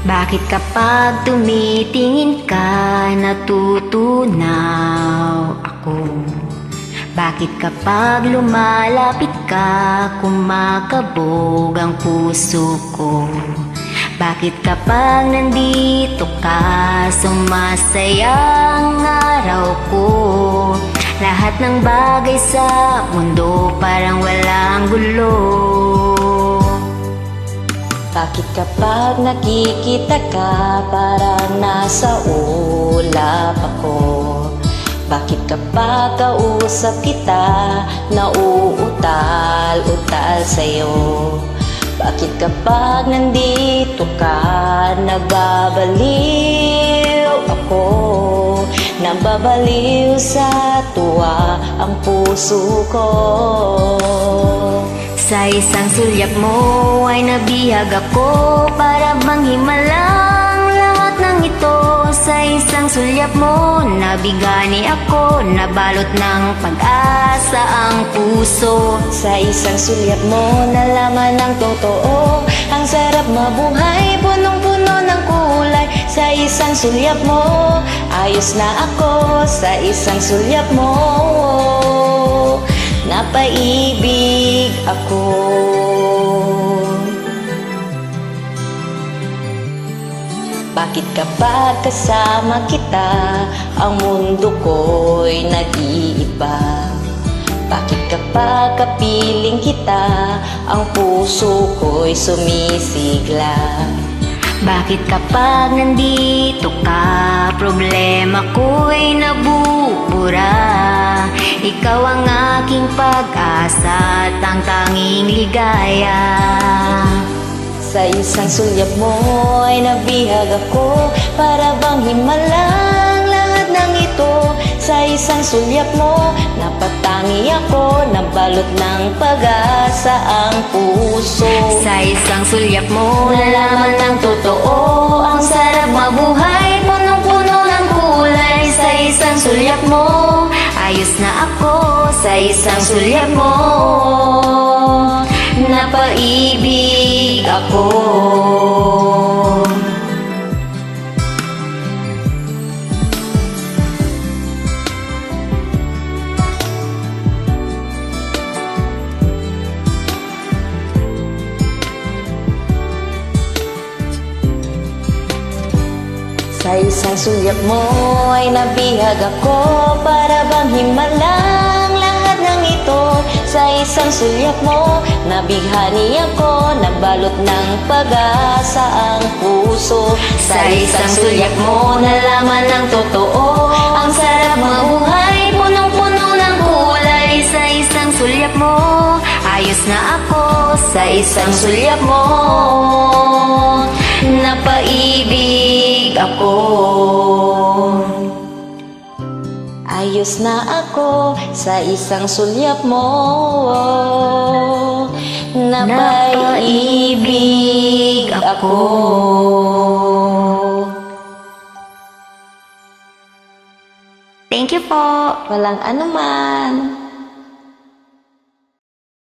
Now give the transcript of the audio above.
Bakit kapag tumitingin ka, natutunaw ako? Bakit kapag lumalapit ka, kumakabog ang puso ko? Bakit kapag nandito ka, sumasaya ang araw ko? Lahat ng bagay sa mundo parang walang gulo. Bakit kapag nakikita ka, parang nasa ulap ako? Bakit kapag kausap kita, nauutal-utal sa'yo? Bakit kapag nandito ka, nababaliw ako? Nababaliw sa tuwa ang puso ko. Sa isang sulyap mo ay nabihag ako, para bang himalang lahat ng ito. Sa isang sulyap mo, nabigani ako, nabalot ng pag-asa ang puso. Sa isang sulyap mo, nalaman ng totoo, ang sarap mabuhay, punong-puno ng kulay. Sa isang sulyap mo, ayos na ako. Sa isang sulyap mo, napaibig ako. Bakit kapag kasama kita, ang mundo ko'y nag-iiba? Bakit kapag kapiling kita, ang puso ko'y sumisigla? Bakit kapag nandito ka, problema ko'y nabubura? Ikaw ang aking pag-asa at ang tanging ligaya. Sa isang sulyap mo ay nabihag ako, para bang himalang lahat ng ito. Sa isang sulyap mo, napatangi ako, nabalot ng pag-asa ang puso. Sa isang sulyap mo, nalaman ng totoo, ang sarap mabuhay, punong-puno ng kulay. Sa isang sulyap mo, ayos na ako. Sa isang sulyap mo, napaibig ako. Sa isang sulyap mo ay nabihag ako, para bang himalang lahat ng ito. Sa isang sulyap mo, nabighani ako, nabalot ng pag-asa ang puso. Sa isang sulyap mo, nalaman ng totoo, ang sarap mabuhay, punong-puno ng kulay. Sa isang sulyap mo, ayos na ako. Sa isang sulyap mo, napaibig ako. Ayos na ako sa isang sulyap mo, napaibig ako. Thank you po. Walang anuman.